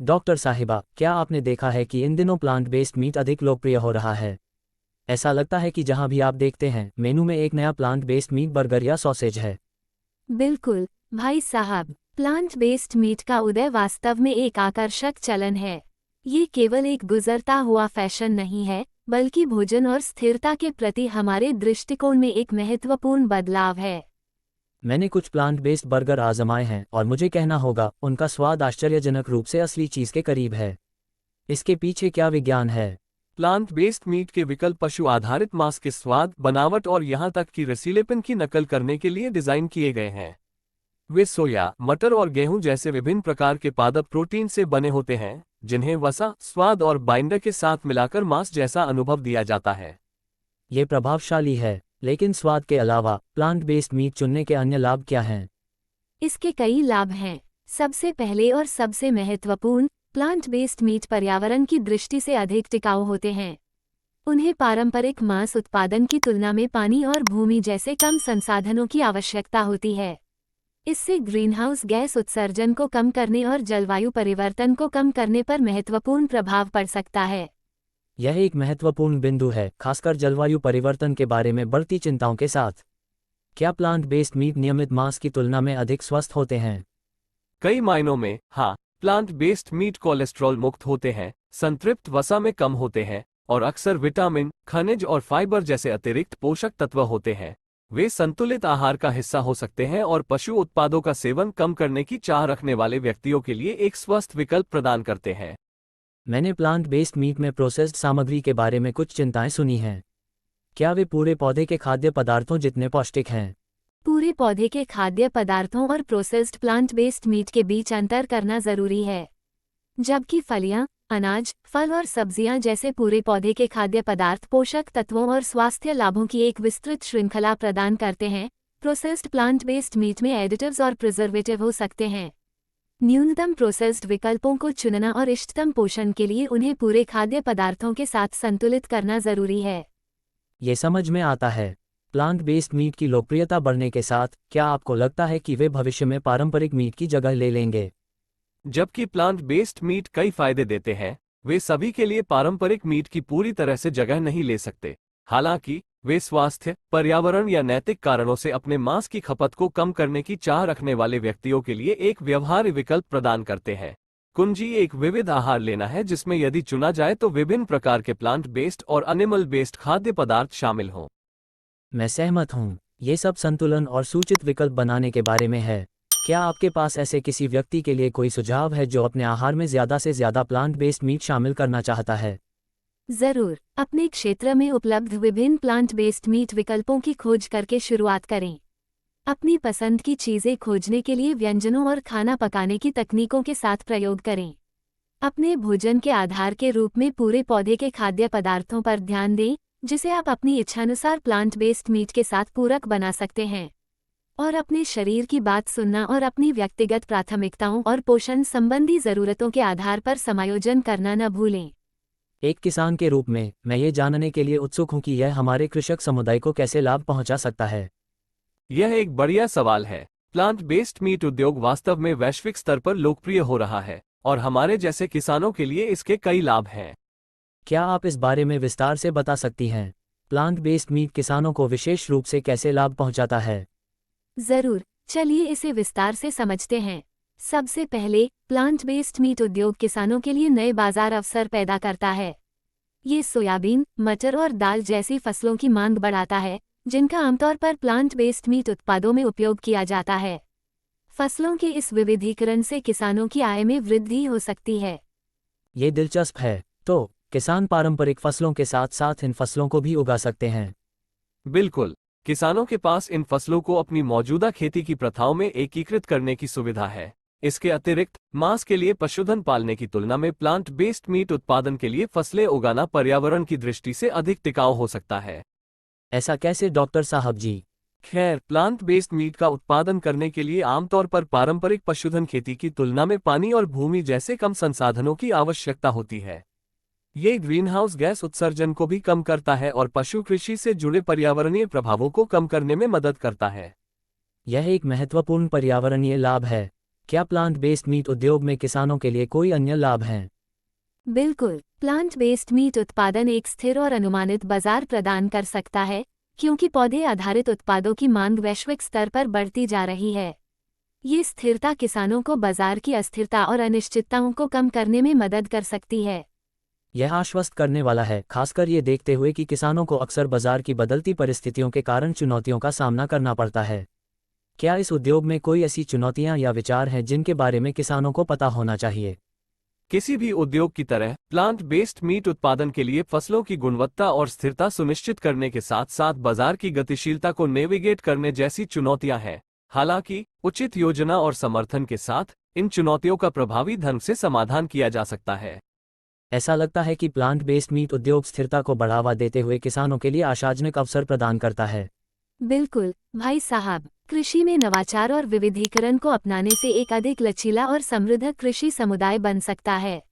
Doctor साहिबा, क्या आपने देखा है कि इन दिनों प्लांट बेस्ड मीट अधिक लोकप्रिय हो रहा है? ऐसा लगता है कि जहां भी आप देखते हैं मेनू में एक नया प्लांट बेस्ड मीट बर्गर या सॉसेज है। बिल्कुल भाई साहब, प्लांट बेस्ड मीट का उदय वास्तव में एक आकर्षक चलन है। ये केवल एक गुजरता हुआ फैशन नहीं है, बल्कि भोजन और स्थिरता के प्रति हमारे दृष्टिकोण में एक महत्वपूर्ण बदलाव है। मैंने कुछ प्लांट बेस्ड बर्गर आजमाए हैं और मुझे कहना होगा उनका स्वाद आश्चर्यजनक रूप से असली चीज़ के करीब है। इसके पीछे क्या विज्ञान है? प्लांट बेस्ड मीट के विकल्प पशु आधारित मांस के स्वाद, बनावट और यहां तक कि रसीलेपन की नकल करने के लिए डिजाइन किए गए हैं। वे सोया, मटर और गेहूं जैसे विभिन्न प्रकार के पादप प्रोटीन से बने होते हैं, जिन्हें वसा, स्वाद और बाइंडर के साथ मिलाकर मांस जैसा अनुभव दिया जाता है। ये प्रभावशाली है, लेकिन स्वाद के अलावा प्लांट बेस्ड मीट चुनने के अन्य लाभ क्या हैं? इसके कई लाभ हैं। सबसे पहले और सबसे महत्वपूर्ण, प्लांट बेस्ड मीट पर्यावरण की दृष्टि से अधिक टिकाऊ होते हैं। उन्हें पारंपरिक मांस उत्पादन की तुलना में पानी और भूमि जैसे कम संसाधनों की आवश्यकता होती है। इससे ग्रीनहाउस गैस उत्सर्जन को कम करने और जलवायु परिवर्तन को कम करने पर महत्वपूर्ण प्रभाव पड़ सकता है। यह एक महत्वपूर्ण बिंदु है, खासकर जलवायु परिवर्तन के बारे में बढ़ती चिंताओं के साथ। क्या प्लांट बेस्ड मीट नियमित मांस की तुलना में अधिक स्वस्थ होते हैं? कई मायनों में हाँ। प्लांट बेस्ड मीट कोलेस्ट्रॉल मुक्त होते हैं, संतृप्त वसा में कम होते हैं और अक्सर विटामिन, खनिज और फाइबर जैसे अतिरिक्त पोषक तत्व होते हैं। वे संतुलित आहार का हिस्सा हो सकते हैं और पशु उत्पादों का सेवन कम करने की चाह रखने वाले व्यक्तियों के लिए एक स्वस्थ विकल्प प्रदान करते हैं। मैंने प्लांट बेस्ड मीट में प्रोसेस्ड सामग्री के बारे में कुछ चिंताएं सुनी हैं। क्या वे पूरे पौधे के खाद्य पदार्थों जितने पौष्टिक हैं? पूरे पौधे के खाद्य पदार्थों और प्रोसेस्ड प्लांट बेस्ड मीट के बीच अंतर करना जरूरी है। जबकि फलियां, अनाज, फल और सब्जियां जैसे पूरे पौधे के खाद्य पदार्थ पोषक तत्वों और स्वास्थ्य लाभों की एक विस्तृत श्रृंखला प्रदान करते हैं, प्रोसेस्ड प्लांट बेस्ड मीट में एडिटिव्स और प्रिजर्वेटिव हो सकते हैं। न्यूनतम प्रोसेस्ड विकल्पों को चुनना और इष्टतम पोषण के लिए उन्हें पूरे खाद्य पदार्थों के साथ संतुलित करना जरूरी है। ये समझ में आता है। प्लांट बेस्ड मीट की लोकप्रियता बढ़ने के साथ क्या आपको लगता है कि वे भविष्य में पारंपरिक मीट की जगह ले लेंगे? जबकि प्लांट बेस्ड मीट कई फायदे देते हैं, वे सभी के लिए पारंपरिक मीट की पूरी तरह से जगह नहीं ले सकते। हालांकि वे स्वास्थ्य, पर्यावरण या नैतिक कारणों से अपने मांस की खपत को कम करने की चाह रखने वाले व्यक्तियों के लिए एक व्यवहार्य विकल्प प्रदान करते हैं। कुंजी एक विविध आहार लेना है जिसमें यदि चुना जाए तो विभिन्न प्रकार के प्लांट बेस्ड और एनिमल बेस्ड खाद्य पदार्थ शामिल हों। मैं सहमत हूँ। ये सब संतुलन और सूचित विकल्प बनाने के बारे में है। क्या आपके पास ऐसे किसी व्यक्ति के लिए कोई सुझाव है जो अपने आहार में ज़्यादा से ज़्यादा प्लांट बेस्ड मीट शामिल करना चाहता है? जरूर, अपने क्षेत्र में उपलब्ध विभिन्न प्लांट बेस्ड मीट विकल्पों की खोज करके शुरुआत करें। अपनी पसंद की चीज़ें खोजने के लिए व्यंजनों और खाना पकाने की तकनीकों के साथ प्रयोग करें। अपने भोजन के आधार के रूप में पूरे पौधे के खाद्य पदार्थों पर ध्यान दें, जिसे आप अपनी इच्छानुसार प्लांट बेस्ड मीट के साथ पूरक बना सकते हैं। और अपने शरीर की बात सुनना और अपनी व्यक्तिगत प्राथमिकताओं और पोषण संबंधी ज़रूरतों के आधार पर समायोजन करना न भूलें। एक किसान के रूप में मैं ये जानने के लिए उत्सुक हूँ कि यह हमारे कृषक समुदाय को कैसे लाभ पहुँचा सकता है। यह एक बढ़िया सवाल है। प्लांट बेस्ड मीट उद्योग वास्तव में वैश्विक स्तर पर लोकप्रिय हो रहा है और हमारे जैसे किसानों के लिए इसके कई लाभ हैं। क्या आप इस बारे में विस्तार से बता सकती हैं? प्लांट बेस्ड मीट किसानों को विशेष रूप से कैसे लाभ पहुँचाता है? जरूर, चलिए इसे विस्तार से समझते हैं। सबसे पहले, प्लांट बेस्ड मीट उद्योग किसानों के लिए नए बाजार अवसर पैदा करता है। ये सोयाबीन, मटर और दाल जैसी फसलों की मांग बढ़ाता है, जिनका आमतौर पर प्लांट बेस्ड मीट उत्पादों में उपयोग किया जाता है। फसलों के इस विविधीकरण से किसानों की आय में वृद्धि हो सकती है। ये दिलचस्प है। तो किसान पारंपरिक फसलों के साथ साथ इन फसलों को भी उगा सकते हैं? बिल्कुल, किसानों के पास इन फसलों को अपनी मौजूदा खेती की प्रथाओं में एकीकृत करने की सुविधा है। इसके अतिरिक्त मांस के लिए पशुधन पालने की तुलना में प्लांट बेस्ड मीट उत्पादन के लिए फसलें उगाना पर्यावरण की दृष्टि से अधिक टिकाऊ हो सकता है। ऐसा कैसे डॉक्टर साहब जी? खैर, प्लांट बेस्ड मीट का उत्पादन करने के लिए आमतौर पर पारंपरिक पशुधन खेती की तुलना में पानी और भूमि जैसे कम संसाधनों की आवश्यकता होती है। ये ग्रीनहाउस गैस उत्सर्जन को भी कम करता है और पशु कृषि से जुड़े पर्यावरणीय प्रभावों को कम करने में मदद करता है। यह एक महत्वपूर्ण पर्यावरणीय लाभ है। क्या प्लांट बेस्ड मीट उद्योग में किसानों के लिए कोई अन्य लाभ हैं? बिल्कुल, प्लांट बेस्ड मीट उत्पादन एक स्थिर और अनुमानित बाजार प्रदान कर सकता है, क्योंकि पौधे आधारित उत्पादों की मांग वैश्विक स्तर पर बढ़ती जा रही है। ये स्थिरता किसानों को बाजार की अस्थिरता और अनिश्चितताओं को कम करने में मदद कर सकती है। यह आश्वस्त करने वाला है, खासकर ये देखते हुए कि किसानों को अक्सर बाजार की बदलती परिस्थितियों के कारण चुनौतियों का सामना करना पड़ता है। क्या इस उद्योग में कोई ऐसी चुनौतियां या विचार हैं जिनके बारे में किसानों को पता होना चाहिए? किसी भी उद्योग की तरह प्लांट बेस्ड मीट उत्पादन के लिए फसलों की गुणवत्ता और स्थिरता सुनिश्चित करने के साथ साथ बाजार की गतिशीलता को नेविगेट करने जैसी चुनौतियां हैं। हालांकि उचित योजना और समर्थन के साथ इन चुनौतियों का प्रभावी ढंग से समाधान किया जा सकता है। ऐसा लगता है कि प्लांट बेस्ड मीट उद्योग स्थिरता को बढ़ावा देते हुए किसानों के लिए आशाजनक अवसर प्रदान करता है। बिल्कुल, भाई साहब, कृषि में नवाचार और विविधीकरण को अपनाने से एक अधिक लचीला और समृद्ध कृषि समुदाय बन सकता है।